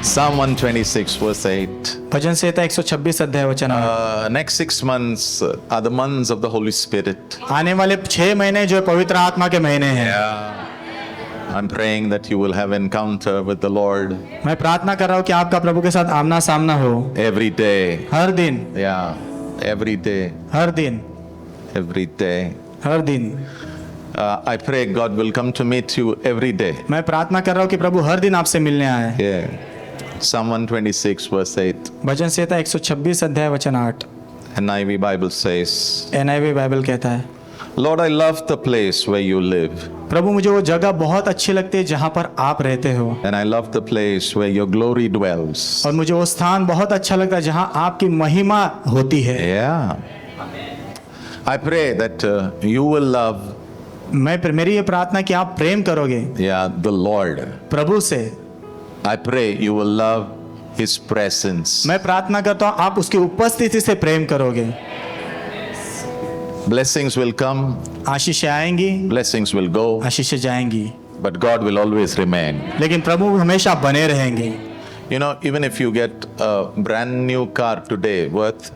Psalm 126 verse 8. भजन संहिता 126 अध्याय वचन 8। Next 6 months are the months of the Holy Spirit. आने वाले 6 महीने जो पवित्र आत्मा के महीने हैं। I'm praying that you will have encounter with the Lord मैं प्रार्थना कर रहा हूँ कि आपका प्रभु के साथ आमना सामना हो every day. हर दिन, Every day. हर दिन, Every day. हर दिन। I pray God will come to meet you every day. मैं प्रार्थना कर रहा हूँ कि प्रभु हर दिन आपसे मिलने आए। Yeah. Psalm 126 verse 8. भजन संहिता 126 अध्याय वचन 8। NIV Bible says, NIV Bible कहता है, Lord, I love the place where you live. प्रभु मुझे वो जगह बहुत अच्छी लगती है जहाँ पर आप रहते हो, And I love the place where your glory dwells. और मुझे वो स्थान बहुत अच्छा लगता है जहाँ आपकी महिमा होती है। Yeah. I pray that you will love, मेरी ये प्रार्थना कि आप प्रेम करोगे the Lord. प्रभु से। I pray you will love His presence. मैं प्रार्थना करता हूँ आप उसकी उपस्थिति से प्रेम करोगे। Blessings will come, आशीषें आएंगी, blessings will go, आशीषें जाएंगी, but God will always remain. लेकिन प्रभु हमेशा बने रहेंगे। You know, even if you get a brand new car today worth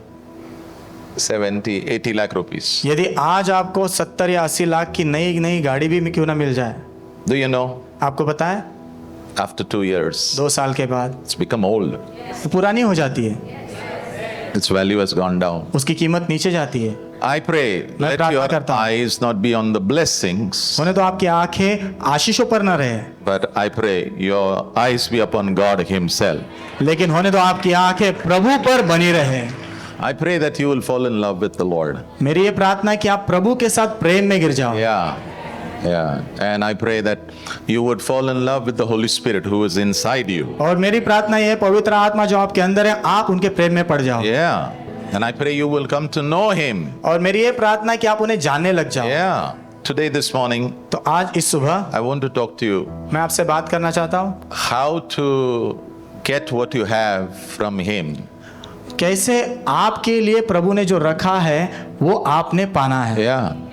70-80 lakh rupees, यदि आज आपको 70 या 80 लाख की नई गाड़ी भी क्यों ना मिल जाए, do you know, आपको पता है after 2 years, 2 साल के बाद it's become old. वो पुरानी हो जाती है, Its value has gone down. उसकी कीमत नीचे जाती है। I pray मैं let प्रार्थना your करता हूँ। eyes not be on the blessings, होने तो आपकी आंखें आशीषों पर न रहे, but I pray your eyes be upon God Himself. लेकिन होने तो आपकी आंखें प्रभु पर बनी रहे। I pray that you will fall in love with the Lord. मेरी ये प्रार्थना है कि आप प्रभु के साथ प्रेम में गिर जाओ। And I pray that you would fall in love with the Holy Spirit who is inside you. और मेरी प्रार्थना ये है पवित्र आत्मा जो आपके अंदर है आप उनके प्रेम में पड़ जाओ। And I pray you will come to know Him. और मेरी ये प्रार्थना है कि आप उन्हें जानने लग जाओ। Today, this morning, तो आज इस सुबह I want to talk to you मैं आपसे बात करना चाहता हूँ how to get what you have from Him. कैसे आपके लिए प्रभु ने जो रखा है वो आपने पाना है।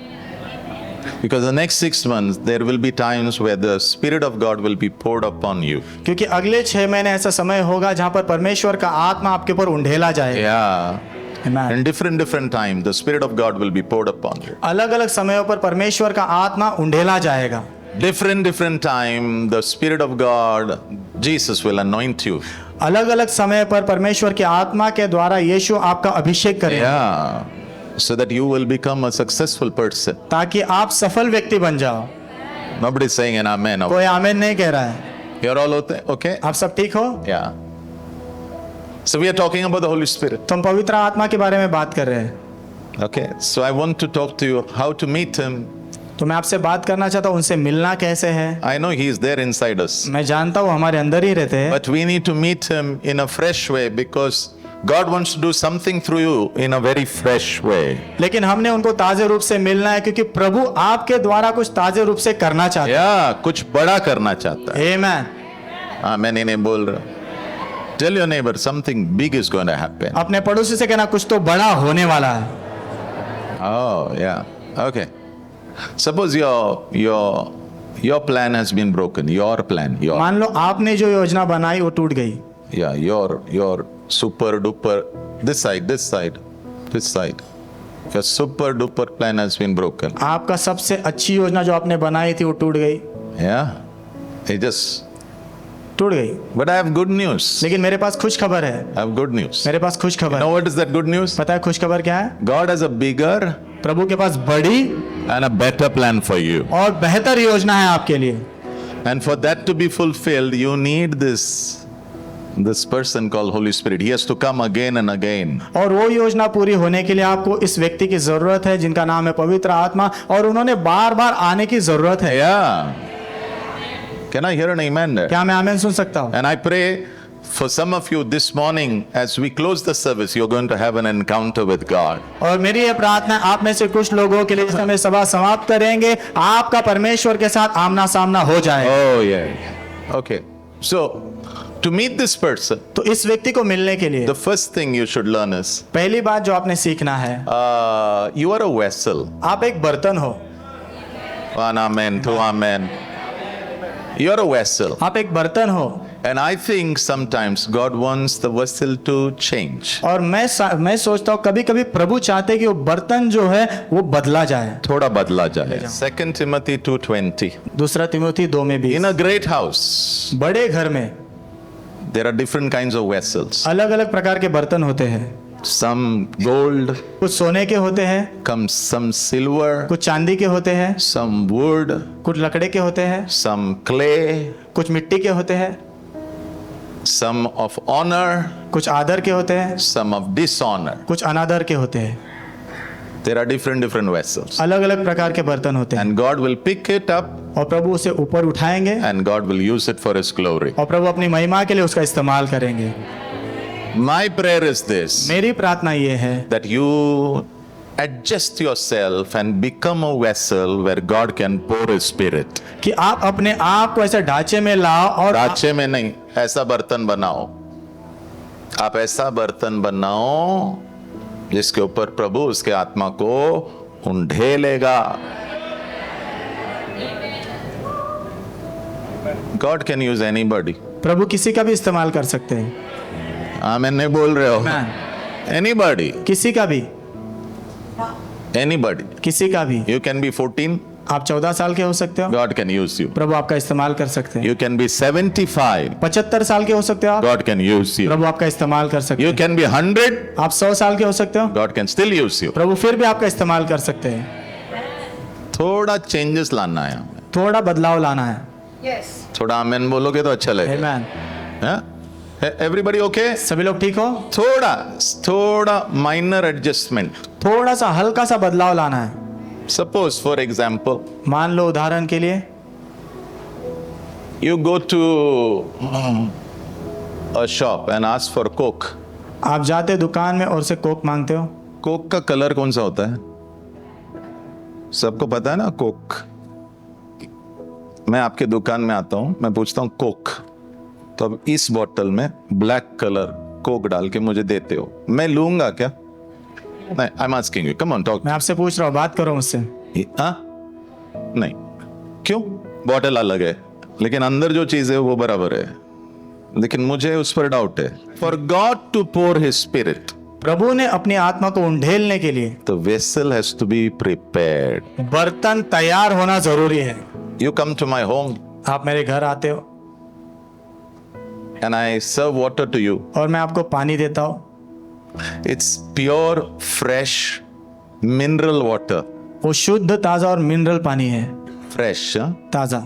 Because the next 6 months there will be times where the Spirit of God will be poured upon you. क्योंकि अगले 6 महीने ऐसा समय होगा जहाँ पर परमेश्वर का आत्मा आपके ऊपर उंडेला जाएगा। In different time the Spirit of God will be poured upon you. अलग-अलग समयों पर परमेश्वर का आत्मा उंडेला जाएगा। Different time the Spirit of God, Jesus will anoint you. अलग-अलग समय पर परमेश्वर के आत्मा के द्वारा यीशु आपका अभिषेक करेगा। So that you will become a successful person. ताकि आप सफल व्यक्ति बन जाओ। Nobody is saying an amen. कोई आमीन नहीं कह रहा है। You're all okay? आप सब ठीक हो? So we are talking about the Holy Spirit. तो हम पवित्र आत्मा के बारे में बात कर रहे हैं। Okay. So I want to talk to you how to meet Him. तो मैं आपसे बात करना चाहता हूँ उनसे मिलना कैसे है। I know He is there inside us. मैं जानता हूँ हमारे अंदर ही रहते हैं। But we need to meet Him in a fresh way because God wants to do something through you in a very fresh way. लेकिन हमने उनको ताजे रूप से मिलना है क्योंकि प्रभु आपके द्वारा कुछ ताजे रूप से करना चाहता है। कुछ बड़ा करना चाहता है। Amen. मैं नहीं बोल रहा। Tell your neighbor something big is going to happen. अपने पड़ोसी से कहना कुछ तो बड़ा होने वाला है। Oh yeah. Okay. Suppose your plan has been broken. Your plan. मान लो आपने जो योजना बनाई वो टूट गई। Yeah, your super duper this side. Your super duper plan has been broken. आपका सबसे अच्छी योजना जो आपने बनाई थी वो टूट गई। It just टूट गई। But I have good news. लेकिन मेरे पास खुश खबर है। I have good news. मेरे पास खुश खबर। You know what is that good news? पता है खुश खबर क्या है? God has a bigger प्रभु के पास बड़ी and a better plan for you. और बेहतर योजना है आपके लिए। And for that to be fulfilled, you need this person called Holy Spirit. He has to come again and again. और वो योजना पूरी होने के लिए आपको इस व्यक्ति की जरूरत है जिनका नाम है पवित्र आत्मा और उन्होंने बार-बार आने की जरूरत है। Can I hear an amen there? क्या मैं आमीन सुन सकता हूँ? And I pray for some of you this morning as we close the service, you're going to have an encounter with God. और मेरी ये प्रार्थना आप में से कुछ लोगों के लिए इस समय सभा समाप्त करेंगे आपका परमेश्वर के साथ आमना सामना हो जाएगा। Oh yeah. Okay. So to meet this person, तो इस व्यक्ति को मिलने के लिए the first thing you should learn is पहली बात जो आपने सीखना है you are a vessel. आप एक बर्तन हो। One amen, two amen. You are a vessel. आप एक बर्तन हो। And I think sometimes God wants the vessel to change. और मैं सोचता हूँ कभी कभी प्रभु चाहते हैं कि वो बर्तन जो है वो बदला जाए। थोड़ा बदला जाए। 2 Timothy 2:20. दूसरा तिमोथी 2 में भी In a great house, बड़े घर में there are different kinds of vessels. अलग अलग प्रकार के बर्तन होते हैं। Some gold, कुछ सोने के होते हैं, some silver, कुछ चांदी के होते हैं, some wood, कुछ लकड़े के होते हैं, some clay, कुछ मिट्टी के होते हैं, some of honor, कुछ आदर के होते हैं, some of dishonor. कुछ अनादर के होते हैं। There are different vessels. अलग अलग प्रकार के बर्तन होते हैं And God will pick it up और प्रभु उसे ऊपर उठाएंगे and God will use it for His glory. और प्रभु अपनी महिमा के लिए उसका इस्तेमाल करेंगे। My prayer is this, मेरी प्रार्थना ये है that you adjust yourself and become a vessel where God can pour His Spirit. कि आप अपने आप को ऐसे ढांचे में लाओ और ढांचे में नहीं, ऐसा बर्तन बनाओ। आप ऐसा बर्तन बनाओ जिसके ऊपर प्रभु उसके आत्मा को उंडेलेगा। God can use anybody. प्रभु किसी का भी इस्तेमाल कर सकते हैं। आमीन नहीं बोल रहे हो? Anybody. किसी का भी, Anybody. किसी का भी। You can be 14. आप 14 साल के हो सकते हो, God can use you. प्रभु आपका इस्तेमाल कर सकते हैं। You can be 75. 75 साल के हो सकते हो आप, God can use you. प्रभु आपका इस्तेमाल कर सकते You हैं। can be 100. आप 100 साल के हो सकते हो, God can still use you. प्रभु फिर भी आपका इस्तेमाल कर सकते हैं। थोड़ा चेंजेस लाना है हमें। थोड़ा बदलाव लाना है। थोड़ा आमीन बोलोगे तो अच्छा लगेगा। आमीन। Everybody okay? सभी लोग ठीक हो? थोड़ा माइनर एडजस्टमेंट। थोड़ा सा हल्का सा बदलाव लाना है। सपोज फॉर एग्जाम्पल, मान लो उदाहरण के लिए, you go to a shop and ask for coke. आप जाते दुकान में और से कोक मांगते हो। कोक का कलर कौन सा होता है? सबको पता है ना कोक। मैं आपके दुकान में आता हूं, मैं पूछता हूं कोक, तो अब इस बोतल में ब्लैक कलर कोक डाल के मुझे देते हो, मैं लूंगा क्या? नहीं, I am asking you, come on talk. मैं आपसे पूछ रहा हूँ, बात करो मुझसे। हाँ? नहीं, क्यों? बोतल अलग है लेकिन अंदर जो चीज है वो बराबर है, लेकिन मुझे उस पर डाउट है। For God to pour his spirit, प्रभु ने अपनी आत्मा को उंडेलने के लिए the vessel has to be prepared. बर्तन तैयार होना जरूरी है। You come to my home आप मेरे घर आते हो and I serve water to you. और मैं आपको पानी देता हूँ। It's pure, fresh, mineral water. वो शुद्ध, ताजा और मिनरल पानी है। Fresh, huh? ताजा।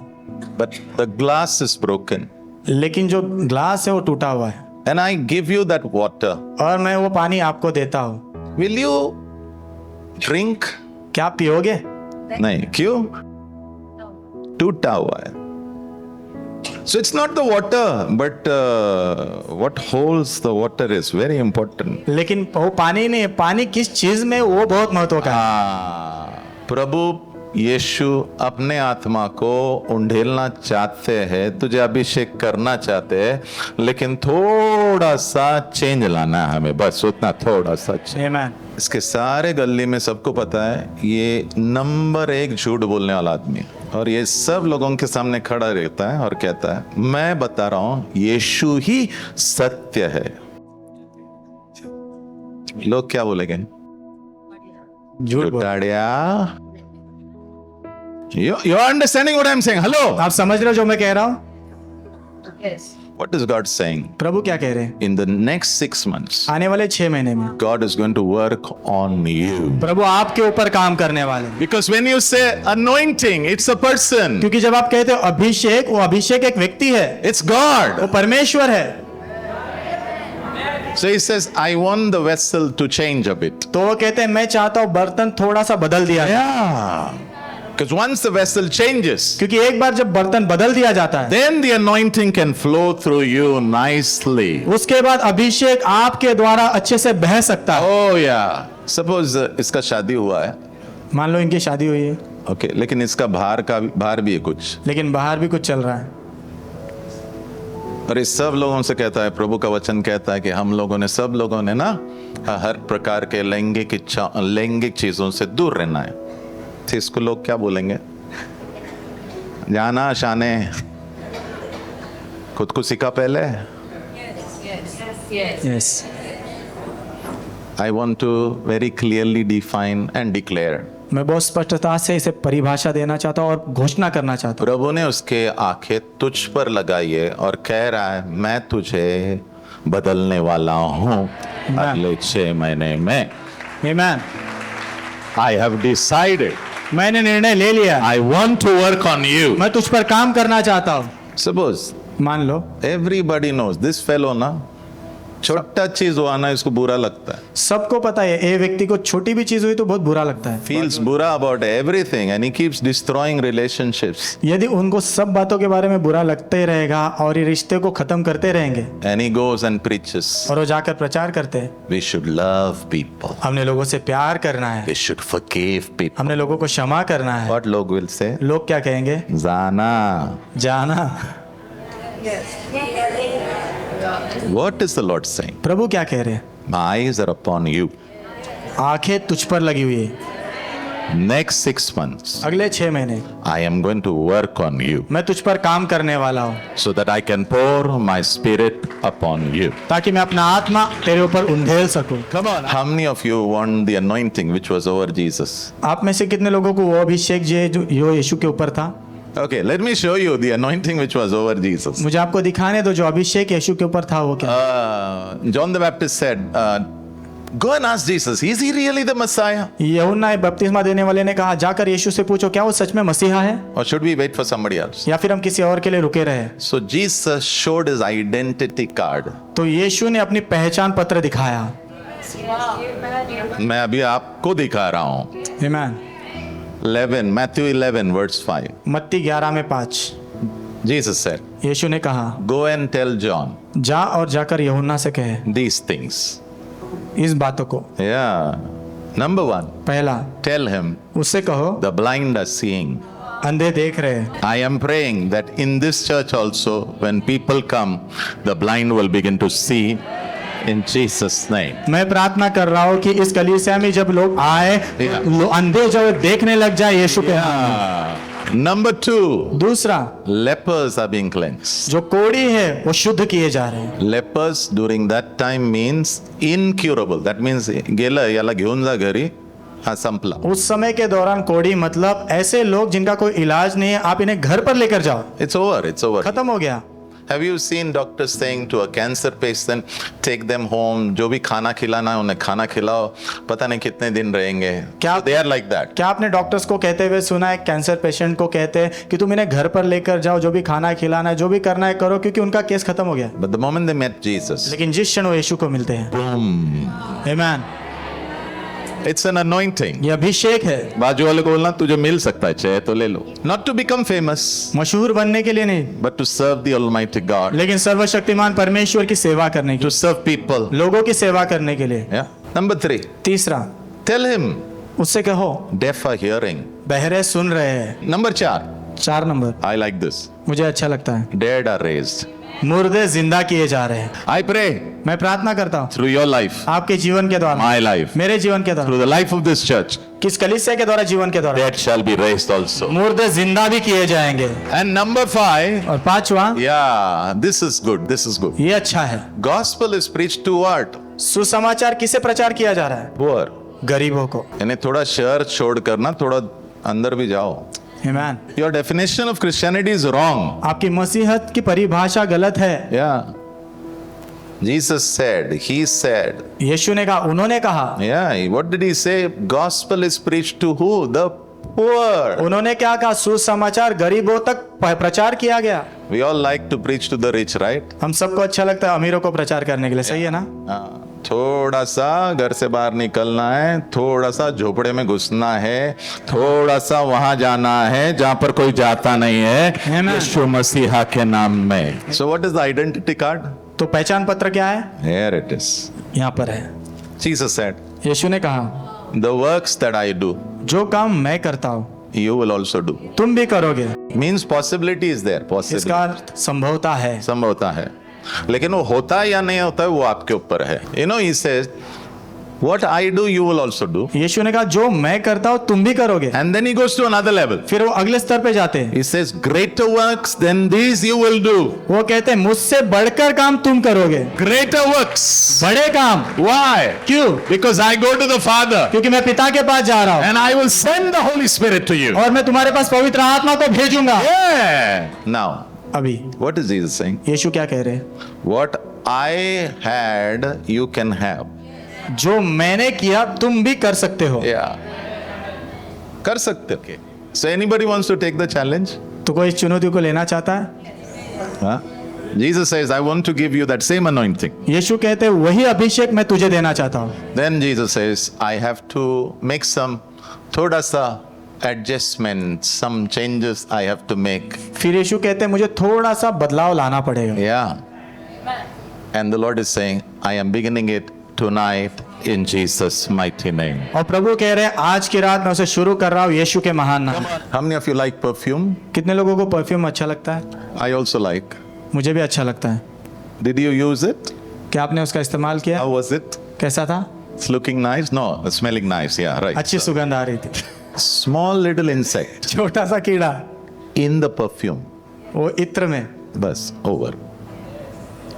But the glass is broken. लेकिन जो ग्लास है वो टूटा हुआ है। And I give you that water. और मैं वो पानी आपको देता हूँ। Will you drink? क्या आप पियोगे? नहीं, क्यों? टूटा हुआ है। So it's not the water, but what holds the water is very important. लेकिन वो पानी नहीं, पानी किस चीज में, वो बहुत महत्व का है। प्रभु यीशु अपने आत्मा को उंडेलना चाहते हैं, तुझे अभिषेक करना चाहते हैं, लेकिन थोड़ा सा चेंज लाना है हमें, बस उतना थोड़ा सा change। आमीन। इसके सारे गली में सबको पता है ये नंबर 1 झूठ बोलने वाला आदमी है, और ये सब लोगों के सामने खड़ा रहता है और कहता है मैं बता रहा हूं यीशु ही सत्य है। लोग क्या बोलेंगे? झूठ बोल। झूठाड़िया। You are understanding what I am saying? Hello. आप समझ रहे हो जो मैं कह रहा हूँ? What is God saying? प्रभु क्या कह रहे हैं? In the next 6 months, आने वाले 6 महीने में God is going to work on you. प्रभु आपके ऊपर काम करने वाले हैं। Because when you say anointing, it's a person. क्योंकि जब आप कहते हो अभिषेक, वो अभिषेक एक व्यक्ति है, It's God. वो परमेश्वर है। So he says, I want the vessel to change a bit. तो वो कहते हैं मैं चाहता हूँ बर्तन थोड़ा सा बदल दिया जाए। Yeah. Because once the vessel changes, क्योंकि एक बार जब बर्तन बदल दिया जाता है, then the anointing can flow through you nicely. उसके बाद अभिषेक आपके द्वारा अच्छे से बह सकता है। Oh yeah. Suppose इसका शादी हुआ है, मान लो इनकी शादी हुई है, okay, लेकिन इसका बाहर भी है कुछ, लेकिन बाहर भी कुछ चल रहा है, और इस सब लोगों से कहता है, प्रभु का वचन कहता है कि सब लोगों ने ना हर प्रकार के लैंगिक चीजों से दूर रहना है। तो इसको लोग क्या बोलेंगे? जाना शाने, खुद को सिखा पहले. Yes. I want to very clearly define and declare. मैं बहुत स्पष्टता से इसे परिभाषा देना चाहता हूँ और घोषणा करना चाहता हूँ. प्रभु ने उसके आंखें तुझ पर लगाई है और कह रहा है मैं तुझे बदलने वाला हूँ अगले 6 महीने में. Amen. I have decided. मैंने निर्णय ले लिया. I want to work on you. मैं तुझ पर काम करना चाहता हूँ. Suppose मान लो everybody knows this fellow ना छोटा चीज हुआ ना इसको बुरा लगता है. सबको पता है ये व्यक्ति को छोटी भी चीज हुई तो बहुत बुरा लगता है. Feels बुरा about everything and he keeps destroying relationships. यदि उनको सब बातों के बारे में बुरा लगते ही रहेगा और ये रिश्ते को खत्म करते रहेंगे. And he goes and preaches. और वो जाकर प्रचार करते हैं. We should love people. हमने लोगों से प्यार करना है. We should forgive people. हमने लोगों को क्षमा करना है. What लोग will say? लोग क्या कहेंगे? Zana. जाना. What is the Lord saying? प्रभु क्या कह रहे हैं? My eyes are upon you. आंखें तुझ पर लगी हुई है. Next 6 months, अगले 6 महीने I am going to work on you मैं तुझ पर काम करने वाला हूँ so that I can pour my spirit upon you. ताकि मैं अपना आत्मा तेरे ऊपर उंडेल सकूं. Come on. How many of you want the anointing which was over Jesus? आप में से कितने लोगों को वो अभिषेक जो यीशु के ऊपर था? Okay, let me show you the anointing which was over Jesus. मुझे आपको दिखाने दो जो अभिषेक यीशु के ऊपर था वो क्या. John the Baptist said, go and ask Jesus, is he really the Messiah? यूहन्ना बपतिस्मा देने वाले ने कहा जाकर यीशु से पूछो क्या वो सच में मसीहा है Or should we wait for somebody else? या फिर हम किसी और के लिए रुके रहे. So Jesus showed his identity card. तो यीशु ने अपनी पहचान पत्र दिखाया. मैं अभी आपको दिखा रहा हूँ. Amen. 11, Matthew 11 verse 5. मत्ती 11 में 5. Jesus said, यीशु ने कहा go and tell John जा और जाकर यूहन्ना से कहे these things. इस बातों को. Yeah. Number 1, पहला tell him उससे कहो the blind are seeing. अंधे देख रहे हैं. I am praying that in this church also, when people come, the blind will begin to see in Jesus' name. मैं प्रार्थना कर रहा हूँ कि इस कलीसिया में जब लोग आए Yeah. अंधे जो देखने लग जाए यीशु के नाम. Number 2, दूसरा lepers are being cleansed. जो कोढ़ी है वो शुद्ध किए जा रहे हैं. Lepers during that time means incurable. That means गेला याला घेऊन जा घरी हा संपला. उस समय के दौरान कोढ़ी मतलब ऐसे लोग जिनका कोई इलाज नहीं है आप इन्हें घर पर लेकर जाओ. It's over. It's over. खत्म हो गया. Have you seen doctors saying to a cancer patient, take them home, जो भी खाना खिलाना है उन्हें खाना खिलाओ, पता नहीं कितने दिन रहेंगे. क्या They are like that. क्या आपने डॉक्टर्स को कहते हुए सुना है कैंसर पेशेंट को कहते हैं कि तुम इन्हें घर पर लेकर जाओ जो भी खाना खिलाना है जो भी करना है करो क्योंकि उनका केस खत्म हो गया. But the moment they met Jesus, लेकिन जिस क्षण वो यीशु को मिलते हैं boom, amen. it's an anointing. ये अभिषेक है. बाजू वाले को बोलना तुझे मिल सकता है चाहे तो ले लो. Not to become famous, मशहूर बनने के लिए नहीं but to serve the Almighty God, लेकिन सर्वशक्तिमान परमेश्वर की सेवा करने के to serve people. लोगों की सेवा करने के लिए. Yeah. Number 3, तीसरा tell him उससे कहो deaf are hearing. बहरे सुन रहे हैं. Number 4, 4 number I like this. मुझे अच्छा लगता है. Dead are raised. मुर्दे जिंदा किए जा रहे हैं. I pray मैं प्रार्थना करता हूँ through your life, आपके जीवन के द्वारा my life, मेरे जीवन के द्वारा through the life of this church, किस कलीसिया के द्वारा जीवन के द्वारा dead shall be raised also. मुर्दे जिंदा भी किए जाएंगे. And number 5, और 5वां yeah, this is good. This is good. ये अच्छा है. Gospel is preached to what? सुसमाचार किसे प्रचार किया जा रहा है? Poor. गरीबों को. यानी थोड़ा शहर छोड़ कर ना थोड़ा अंदर भी जाओ. आमेन. Your definition of Christianity is wrong. आपकी मसीहत की परिभाषा गलत है. Yeah. Jesus said, he said, यीशु ने कहा उन्होंने कहा. yeah, what did he say? Gospel is preached to who? The poor. उन्होंने क्या कहा? सुसमाचार गरीबों तक प्रचार किया गया. We all like to preach to the rich, right? हम सबको अच्छा लगता है अमीरों को प्रचार करने के लिए. सही है ना? थोड़ा सा घर से बाहर निकलना है, थोड़ा सा झोपड़े में घुसना है, थोड़ा सा वहां जाना है जहां पर कोई जाता नहीं है, Amen. यीशु मसीहा के नाम में. So what is the identity card? तो पहचान पत्र क्या है? Here it is. यहाँ पर है. Jesus said, यीशु ने कहा the works that I do, जो काम मैं करता हूँ you will also do. तुम भी करोगे. Means possibility is there. Possibility. इसका अर्थ संभवता है. संभव होता है, लेकिन वो होता है या नहीं होता है वो आपके ऊपर है. You know, he says, What I do, you will also do. यीशु ने कहा जो मैं करता हूँ तुम भी करोगे। And then he goes to another level. फिर वो अगले स्तर पे जाते हैं। He says, greater works than these you will do. वो कहते हैं मुझसे बढ़कर काम तुम करोगे। Greater works. बड़े काम। Why? क्यों? Because I go to the Father क्योंकि मैं पिता के पास जा रहा हूँ and I will send the Holy Spirit to you. और मैं तुम्हारे पास पवित्र आत्मा को भेजूंगा। Yeah. Now, अभी what is Jesus saying? यीशु क्या कह रहे हैं? What I had, you can have. जो मैंने किया तुम भी कर सकते हो। Yeah. कर सकते हो. Okay. So anybody wants to take the challenge? तो कोई इस चुनौती को लेना चाहता है? Huh? Jesus says, I want to give you that same anointing. यीशु कहते हैं वही अभिषेक मैं तुझे देना चाहता हूँ। Then Jesus says, I have to make some thoda sa adjustment, some changes I have to make. फिर यीशु कहते हैं मुझे थोड़ा सा बदलाव लाना पड़ेगा। Yeah. And the Lord is saying, I am beginning it tonight in Jesus' mighty name. और प्रभु कह रहे हैं आज की रात मैं उसे शुरू कर रहा हूँ यीशु के महान नाम। How many of you like perfume? कितने लोगों को परफ्यूम अच्छा लगता है? I also like. मुझे भी अच्छा लगता है। Did you use it? क्या आपने उसका इस्तेमाल किया? How was it? कैसा था? It's looking nice? No, it's smelling nice. Yeah, right. अच्छी सुगंध आ रही थी। Small little insect छोटा सा कीड़ा in the perfume. वो इत्र में Bas, over.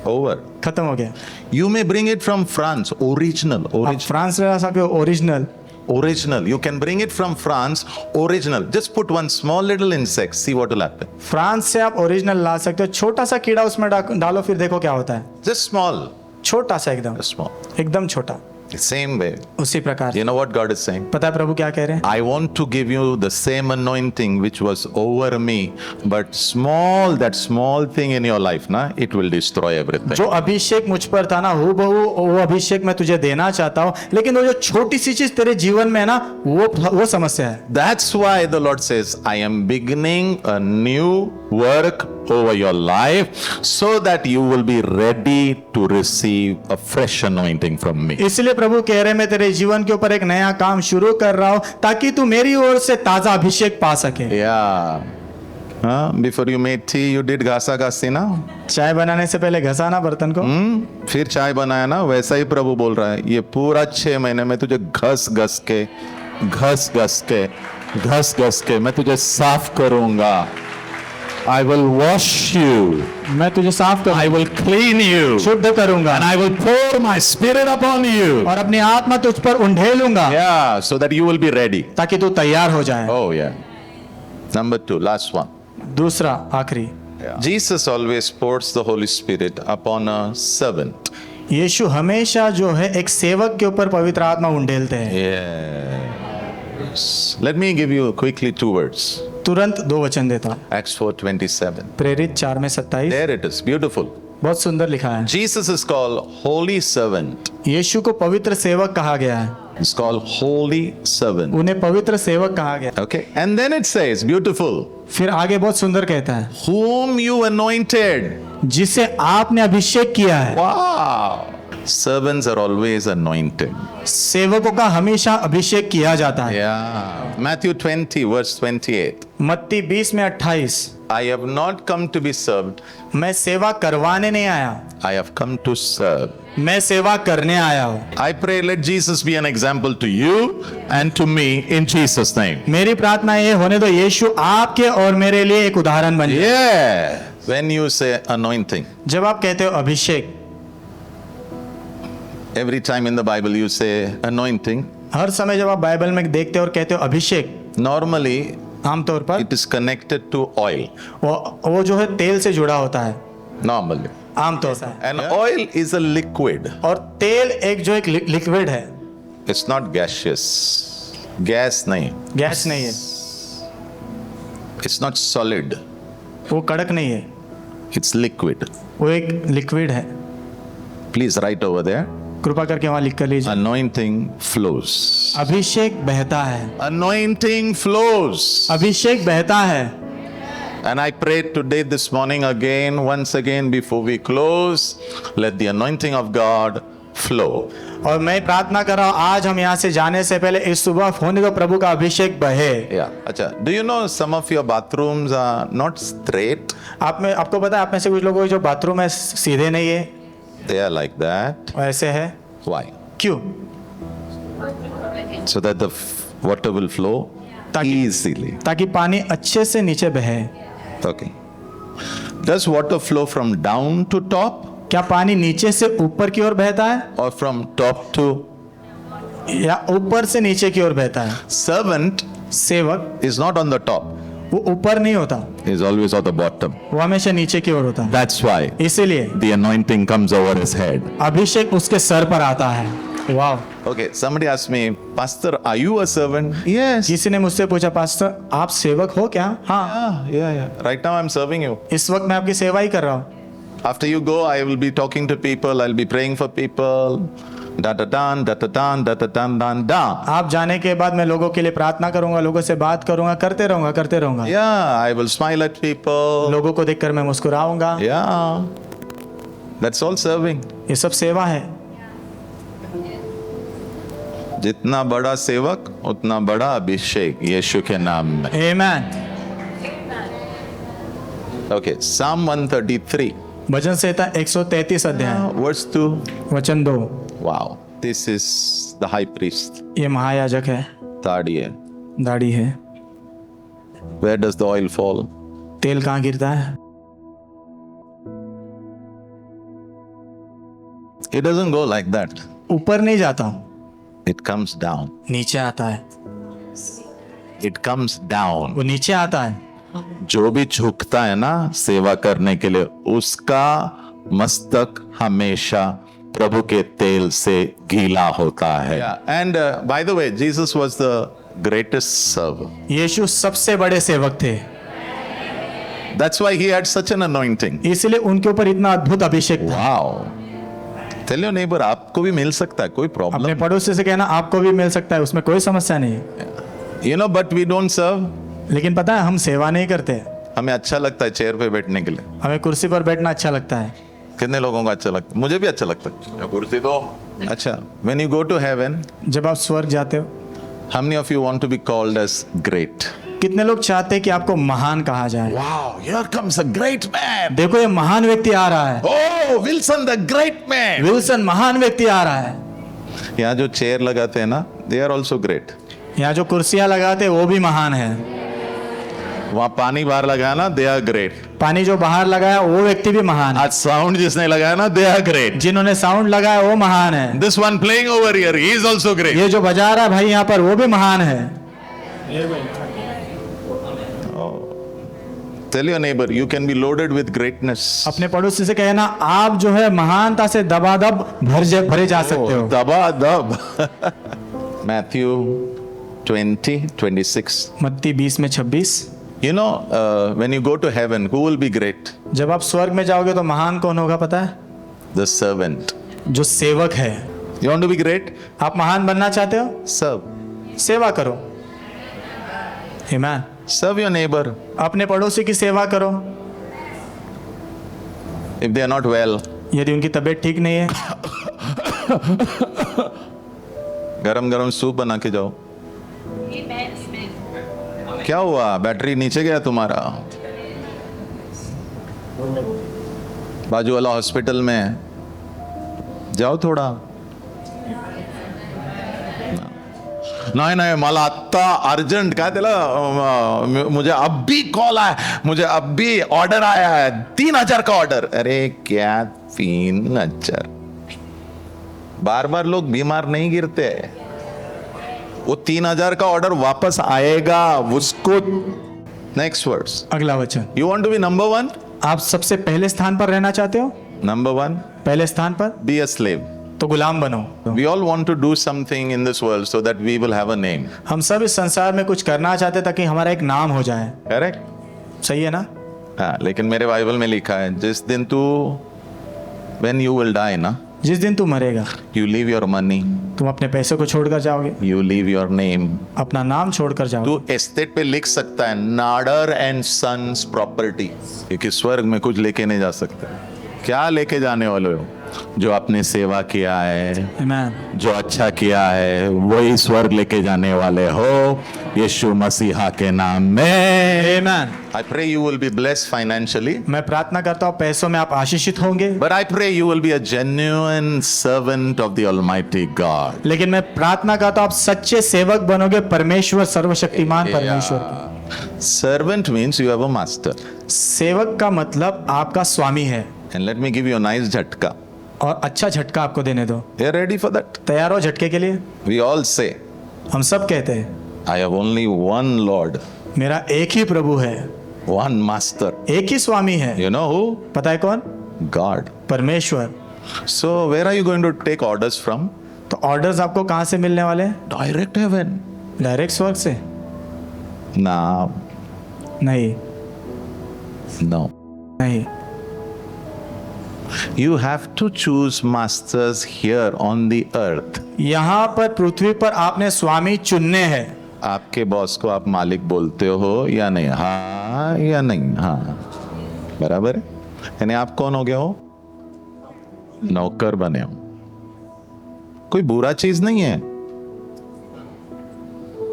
Over. खत्म हो गया। You may bring it from France, original. आप फ्रांस से ला सकते हो original. Original. You can bring it from France, original. Just put one small little insect, see what will happen. France से आप original ला सकते हो। छोटा सा कीड़ा उसमें डालो फिर देखो क्या होता है। Just small. छोटा सा एकदम Just small. एकदम छोटा। The same way. उसी प्रकार You know what God is saying? पता है प्रभु क्या कह रहे हैं? I want to give you the same anointing which was over me, but small, that small thing in your life, na, it will destroy everything. जो अभिषेक मुझ पर था ना हूबहू वो अभिषेक मैं तुझे देना चाहता हूँ लेकिन वो जो छोटी सी चीज तेरे जीवन में है ना वो समस्या है। That's why the Lord says, I am beginning a new work over your life so that you will be ready to receive a fresh anointing from me. इसलिए प्रभु कह रहे हैं मैं तेरे जीवन के ऊपर एक नया काम शुरू कर रहा हूँ ताकि तू मेरी ओर से ताजा अभिषेक पा सके। Yeah. Before you made tea, you did घासा घासी ना? चाय बनाने से पहले घसा ना बर्तन को। फिर चाय बनाया ना, वैसा ही प्रभु बोल रहा है ये पूरा 6 महीने में तुझे घस घस के मैं तुझे साफ करूंगा। I will wash you. मैं तुझे साफ करूंगा। I will clean you. शुद्ध करूंगा। And I will pour my spirit upon you. और अपनी आत्मा तुझ पर उंडेलूंगा। Yeah, so that you will be ready. ताकि तू तैयार हो जाए। Oh yeah. Number 2, last one. दूसरा आखिरी। Jesus always pours the Holy Spirit upon a servant. यीशु हमेशा जो है एक सेवक के ऊपर पवित्र आत्मा उंडेलते हैं। Yes. Let me give you quickly 2 words. तुरंत 2 वचन देता हूं। Acts 4:27. प्रेरित 4 में 27। There it is. Beautiful. बहुत सुंदर लिखा है। Jesus is called Holy Servant. यीशु को पवित्र सेवक कहा गया है। It's called Holy Servant. उन्हें पवित्र सेवक कहा गया। Okay. And then it says, beautiful. फिर आगे बहुत सुंदर कहता है Whom you anointed. जिसे आपने अभिषेक किया है। Wow. Servants are always anointed. सेवकों का हमेशा अभिषेक किया जाता है। Yeah. Matthew 20, verse 28. मत्ती 20 में 28। I have not come to be served. मैं सेवा करवाने नहीं आया, I have come to serve. मैं सेवा करने आया हूँ। I pray let Jesus be an example to you and to me in Jesus' name. मेरी प्रार्थना ये होने दो यीशु आपके और मेरे लिए एक उदाहरण बन जाए। Yeah. When you say anointing, जब आप कहते हो अभिषेक, every time in the Bible you say anointing, हर समय जब आप बाइबल में देखते हो और कहते हो अभिषेक, normally आमतौर पर it is connected to oil. वो जो है तेल से जुड़ा होता है Normally. आमतौर पर। And oil is a liquid. और तेल एक जो एक लिक्विड है, It's not gaseous. Gas नहीं. गैस नहीं है, It's not solid. वो कड़क नहीं है, It's liquid. वो एक लिक्विड है। Please write over there. कृपा करके वहां लिख कर लीजिए। Anointing flows. अभिषेक बहता है, Anointing flows. अभिषेक बहता है। And I pray today, this morning again, once again, before we close, let the anointing of God flow. और मैं प्रार्थना कर रहा हूँ आज हम यहाँ से जाने से पहले इस सुबह होने दो प्रभु का अभिषेक बहे। Yeah. Acha, do you know some of your bathrooms are not straight? आपको पता है आप में से कुछ लोगों के जो बाथरूम है सीधे नहीं है, They are like that. ऐसे है। Why? क्यों? so that the water will flow easily. ताकि पानी अच्छे से नीचे बहे। Okay. Does water flow from down to top क्या पानी नीचे से ऊपर की ओर बहता है or from top to? या ऊपर से नीचे की ओर बहता है? Servant सेवक is not on the top, वो ऊपर नहीं होता, he is always on the bottom. वो हमेशा नीचे की ओर होता है। That's why इसीलिए the anointing comes over his head. अभिषेक उसके सर पर आता है। वाह। Okay, somebody asked me, Pastor, are you a servant? Yes. किसी ने मुझसे पूछा, पास्टर आप सेवक हो क्या? हाँ, Yeah. Right now I'm serving you. इस वक्त मैं आपकी सेवा ही कर रहा हूँ। After you go, I will be talking to people. I'll be praying for people. Da da dan, da da dan, da da dan dan da. आप जाने के बाद मैं लोगों के लिए प्रार्थना करूंगा, लोगों से बात करूंगा, करते रहूंगा। Yeah, I will smile at people. लोगों को देखकर मैं मुस्कुराऊंगा। Yeah. That's all serving. ये सब सेवा है। जितना बड़ा सेवक उतना बड़ा अभिषेक यीशु के नाम में। आमीन। Okay, Psalm 133, भजन संहिता 133 अध्याय verse 2. वचन 2। Wow, this is the high priest. ये महायाजक है, दाढ़ी है. दाढ़ी है। Where does the oil fall? तेल कहाँ गिरता है? It doesn't go like that. ऊपर नहीं जाता, It comes down. नीचे आता है। It comes down. वो नीचे आता है। जो भी झुकता है ना सेवा करने के लिए, उसका मस्तक हमेशा प्रभु के तेल से गीला होता है। And by the way, Jesus was the greatest server. यीशु सबसे बड़े सेवक थे, That's why he had such an anointing. इसलिए उनके ऊपर इतना अद्भुत अभिषेक था। Wow. Tell your neighbor, आपको भी मिल सकता है, कोई अपने प्रॉब्लम। पड़ोसी से कहना आपको भी मिल सकता है, उसमें कोई समस्या नहीं। You know, but we don't serve. लेकिन पता है हम सेवा नहीं करते, हमें अच्छा लगता है चेयर पे बैठने के लिए। हमें कुर्सी पर बैठना अच्छा लगता है। कितने लोगों को अच्छा लगता है? मुझे भी अच्छा लगता है कुर्सी तो। अच्छा, when you go to heaven, जब आप स्वर्ग जाते हो, how many of you want to be called as great? कितने लोग चाहते हैं कि आपको महान कहा जाए? Wow, here comes a great man. देखो ये महान व्यक्ति आ रहा है, Oh, Wilson the great man. Wilson महान व्यक्ति आ रहा है। यहाँ जो चेयर लगाते हैं ना, they are also great. यहाँ जो कुर्सियां लगाते हैं वो भी महान है। वहाँ पानी बाहर लगाया ना, they are great. पानी जो बाहर लगाया वो व्यक्ति भी महान है। आज साउंड जिसने लगाया ना, they are great. जिन्होंने साउंड लगाया वो महान है। This one playing over here, he is also great. ये जो बजा रहा है भाई यहाँ पर वो भी महान है। Tell your neighbor, you can be loaded with greatness. अपने पड़ोसी से कहना आप जो है महानता से दबादब भरे जा सकते हो। दबा दब. Matthew 20:26. मत्ती 20 में 26। You know, when you go to heaven, who will be great? जब आप स्वर्ग में जाओगे तो महान कौन होगा पता है? The servant. जो सेवक है। You want to be great? आप महान बनना चाहते हो? Serve. सेवा करो। आमीन। Serve your neighbor. अपने पड़ोसी की सेवा करो। If they are not well, यदि उनकी तबीयत ठीक नहीं है, गरम गरम सूप बना के जाओ। क्या हुआ, बैटरी नीचे गया तुम्हारा? बाजू वाला हॉस्पिटल में जाओ थोड़ा। नाही मला आत्ता अर्जंट काय त्याला, मुझे अब भी कॉल आया, मुझे अब भी ऑर्डर आया है 3,000 का ऑर्डर। अरे क्या 3,000? बार बार लोग बीमार नहीं गिरते, वो 3,000 का ऑर्डर वापस आएगा उसको। नेक्स्ट वर्ड्स, अगला वचन। You want to be number 1? आप सबसे पहले स्थान पर रहना चाहते हो? नंबर 1, पहले स्थान पर बी अ स्लेव। तो गुलाम बनो। We all want to do something in this world so that we will have a name. हम सब इस संसार में कुछ करना चाहते हैं ताकि हमारा एक नाम हो जाए। Correct? सही है ना? हाँ, लेकिन मेरे बाइबल में लिखा है जिस दिन तू, when you will die ना, जिस दिन तू मरेगा you leave your money, तुम अपने पैसे को छोड़कर जाओगे, you leave your name. अपना नाम छोड़कर जाओगे। तू एस्टेट पे लिख सकता है नाडर एंड सन्स प्रॉपर्टी, क्योंकि स्वर्ग में कुछ लेके नहीं जा सकते। क्या लेके जाने वाले हो? जो आपने सेवा किया है, Amen. जो अच्छा किया है, वही स्वर्ग लेके जाने वाले हो यीशु मसीहा के नाम में। Amen. I pray you will be blessed financially, मैं प्रार्थना करता हूँ पैसों में आप आशीषित होंगे, but I pray you will be a genuine servant of the Almighty God. लेकिन मैं प्रार्थना करता हूँ आप सच्चे सेवक बनोगे परमेश्वर सर्वशक्तिमान परमेश्वर के। Servant means you have a master. सेवक का मतलब आपका स्वामी है। And let me give you a nice झटका. और अच्छा झटका आपको देने दो। You are ready for that? तैयार हो झटके के लिए? We all say, हम सब कहते हैं I have only one Lord, मेरा एक ही प्रभु है, one master. एक ही स्वामी है। You know who? पता है कौन? God. परमेश्वर। So where are you going to take orders from? तो ऑर्डर्स आपको कहाँ से मिलने वाले हैं? Direct heaven. डायरेक्ट स्वर्ग से? No, नहीं, no. नहीं। You have to choose masters here on the earth. यहाँ पर पृथ्वी पर आपने स्वामी चुनने हैं। आपके बॉस को आप मालिक बोलते हो या नहीं? हाँ या नहीं? हाँ, बराबर है। यानी आप कौन हो गया हो? नौकर बने हो। कोई बुरा चीज नहीं है,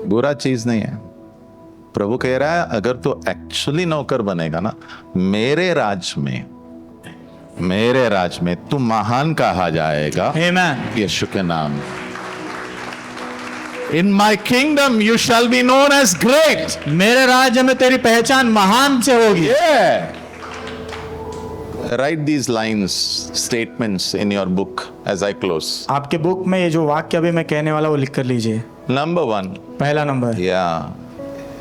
बुरा चीज नहीं है। प्रभु कह रहा है अगर तो एक्चुअली नौकर बनेगा ना, मेरे राज में तू महान कहा जाएगा आमीन। यीशु के नाम। In my kingdom you shall be known as great. मेरे राज्य में तेरी पहचान महान से होगी। Yeah. Write these lines, statements in your book as I close. आपके बुक में ये जो वाक्य अभी मैं कहने वाला वो लिख कर लीजिए। Number 1. पहला number, Yeah.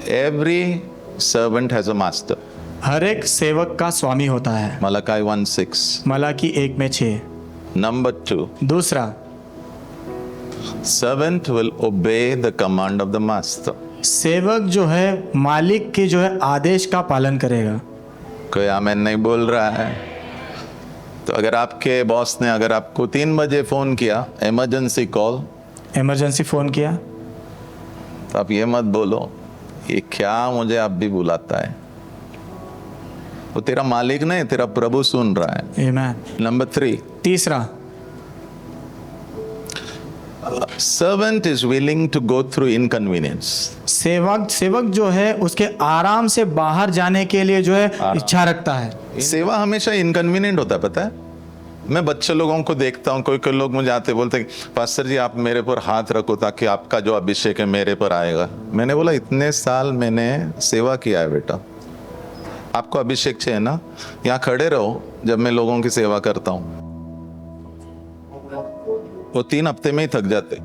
Every servant has a master. हर एक सेवक का स्वामी होता है। Malachi 1:6. मलाकी 1:6। Number 2. दूसरा, Servant will obey the command of the master. सेवक जो है मालिक के जो है आदेश का पालन करेगा। कोई आमेन नहीं बोल रहा है? तो अगर आपके बॉस ने अगर आपको 3 बजे फोन किया, इमरजेंसी कॉल, इमरजेंसी फोन किया, तो आप ये मत बोलो ये क्या मुझे आप भी बुलाता है। वो तेरा मालिक नहीं, तेरा प्रभु सुन रहा है। आमीन। नंबर 3, तीसरा, servant is willing to go through inconvenience. सेवक जो है उसके आराम से बाहर जाने के लिए जो है इच्छा रखता है। सेवा हमेशा इनकन्वीनियंट होता है, पता है। मैं बच्चे लोगों को देखता हूँ, कोई कोई लोग मुझे आते बोलते हैं पास्टर जी आप मेरे पर हाथ रखो ताकि आपका जो अभिषेक है मेरे पर आएगा। मैंने बोला इतने साल मैंने सेवा किया है बेटा, आपको अभिषेक चाहिए ना, यहाँ खड़े रहो जब मैं लोगों की सेवा करता हूँ। वो 3 हफ्ते में ही थक जाते।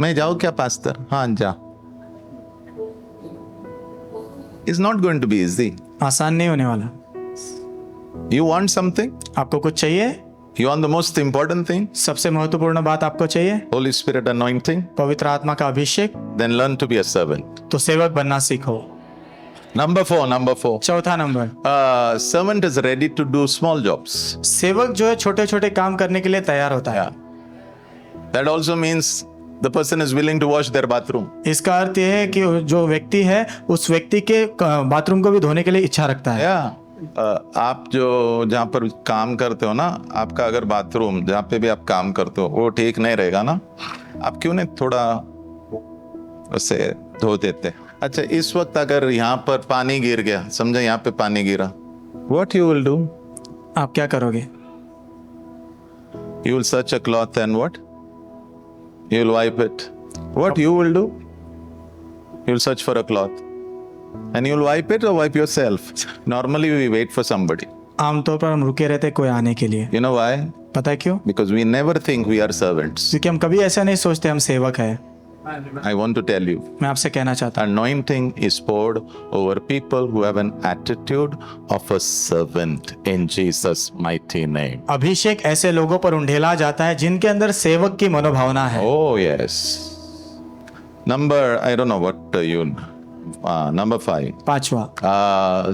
मैं जाऊँ क्या पास्टर? हाँ जा। It's not going to be easy. आसान नहीं होने वाला। You want something? आपको कुछ चाहिए? You want the most important thing? सबसे महत्वपूर्ण बात आपको चाहिए? Holy Spirit anointing? पवित्र आत्मा का अभिषेक। Then learn to be a servant. तो सेवक बनना सीखो। Number 4. चौथा number, Servant is ready to do small jobs. सेवक जो है छोटे छोटे काम करने के लिए तैयार होता है। Yeah. That also means the person is willing to wash their bathroom. इसका अर्थ यह है कि जो व्यक्ति है उस व्यक्ति के बाथरूम को भी धोने के लिए इच्छा रखता है। Yeah. आप जो जहाँ पर काम करते हो ना, आपका अगर बाथरूम जहाँ पे भी आप काम करते हो वो ठीक नहीं रहेगा ना, आप क्यों नहीं थोड़ा उसे धो देते। अच्छा, इस वक्त अगर यहाँ पर पानी गिर गया, समझे यहाँ पे पानी गिरा, what you will do? आप क्या करोगे? You will search a cloth and what? You will wipe it. What you will do? You will search for a cloth and you will wipe it or wipe yourself. Normally we wait for somebody. आमतौर पर हम रुके रहते कोई आने के लिए। You know why? पता है क्यों? Because we never think we are servants. क्योंकि हम कभी ऐसा नहीं सोचते हम सेवक है। I want to tell you, मैं आपसे कहना चाहता हूँ, anointing is poured over people who have an attitude of a servant in Jesus' mighty name. अभिषेक ऐसे लोगों पर उंडेला जाता है जिनके अंदर सेवक की मनोभावना है। Oh yes. Number, I don't know what number 5. पांचवा,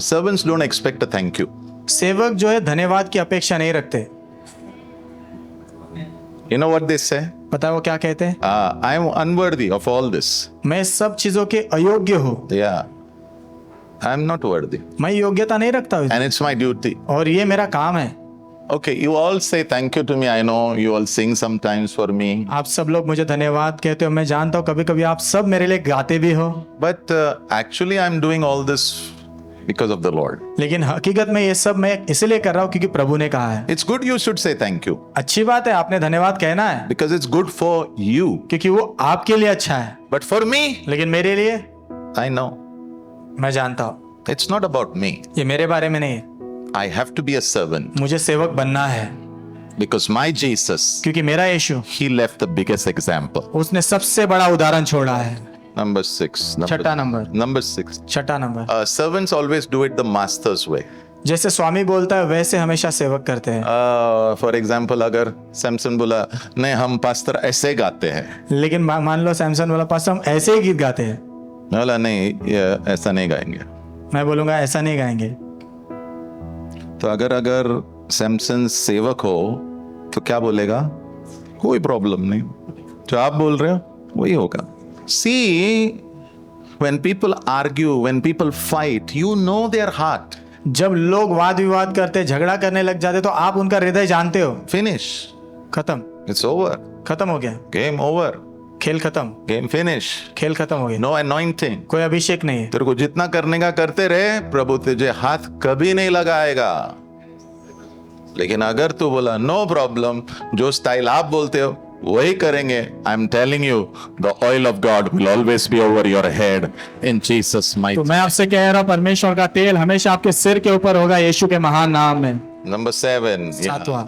Servants don't expect a thank you. सेवक जो है धन्यवाद की अपेक्षा नहीं रखते। You know what they say? पता है वो क्या कहते हैं? I am unworthy of all this. मैं सब चीजों के अयोग्य हूँ। Yeah. I am not worthy. मैं योग्यता नहीं रखता हूँ, And it's my duty. और ये मेरा काम है। Okay, you all say thank you to me. I know you all sing sometimes for me. आप सब लोग मुझे धन्यवाद कहते हो, मैं जानता हूँ कभी कभी आप सब मेरे लिए गाते भी हो, But actually, I'm doing all this because of the Lord. लेकिन हकीकत में ये सब मैं इसलिए कर रहा हूँ क्योंकि प्रभु ने कहा है। It's good you should say thank you अच्छी बात है, आपने धन्यवाद कहना है, because it's good for you. क्योंकि वो आपके लिए अच्छा है। But for me, लेकिन मेरे लिए, I know मैं जानता हूँ it's not about me. ये मेरे बारे में नहीं है, I have to be a servant मुझे सेवक बनना है, because my Jesus, क्योंकि मेरा यीशु, he left the biggest example. उसने सबसे बड़ा उदाहरण छोड़ा है। Number 6. छठा नंबर, Number 6. छठा number, Servants always do it the master's way. जैसे स्वामी बोलता है वैसे हमेशा सेवक करते हैं। फॉर एग्जाम्पल अगर सैमसन बोला नहीं हम पास्टर ऐसे गाते हैं, लेकिन मान लो सैमसन वाला पास हम ऐसे ही गीत गाते हैं, मैं बोला नहीं ये ऐसा नहीं गाएंगे, मैं बोलूंगा ऐसा नहीं गाएंगे। तो अगर सैमसन सेवक हो तो क्या बोलेगा? कोई प्रॉब्लम नहीं, जो आप बोल रहे हो वही होगा। सी when people argue, when people fight, you know their heart. जब लोग वाद विवाद करते, झगड़ा करने लग जाते, तो आप उनका हृदय जानते हो। Finish. खत्म, It's over. खत्म हो गया, Game over. खेल खत्म, Game finish. खेल खत्म हो गया, No anointing. कोई अभिषेक नहीं है। तेरे को जितना करने का करते रहे, प्रभु तुझे हाथ कभी नहीं लगाएगा। लेकिन अगर तू बोला नो प्रॉब्लम, जो स्टाइल आप बोलते हो वही करेंगे, I am telling you the oil of God will always be over your head in Jesus mighty. तो मैं आपसे कह रहा हूं, परमेश्वर का तेल हमेशा आपके सिर के ऊपर होगा, यीशु के महान नाम में। नंबर 7, सातवां,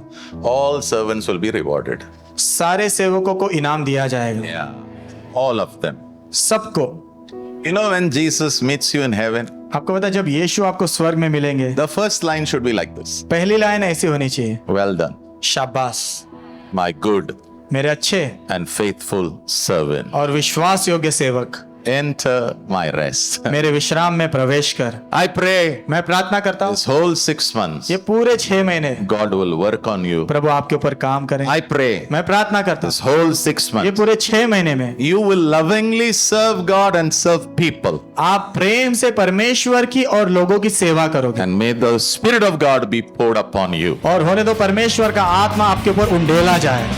all servants will be rewarded. सारे सेवकों को इनाम दिया जाएगा, ऑल ऑफ देम, सबको। You know when Jesus meets you in heaven, आपको पता है जब यीशु आपको स्वर्ग में मिलेंगे, the first line should be like this, पहली लाइन ऐसी होनी चाहिए, वेल डन शाबाश माय गुड मेरे अच्छे and faithful servant, और विश्वास योग्य सेवक, enter my rest. मेरे विश्राम में प्रवेश कर। I pray मैं प्रार्थना करता हूँ this whole 6 months ये पूरे 6 महीने God will work on you. प्रभु आपके ऊपर काम करें। I pray मैं प्रार्थना करता this whole 6 हूँ ये months पूरे 6 महीने में you will lovingly serve God and serve people, आप प्रेम से परमेश्वर की और लोगों की सेवा करोगे, and may the Spirit of God be poured upon you. और होने दो परमेश्वर का आत्मा आपके ऊपर उंडेला जाए।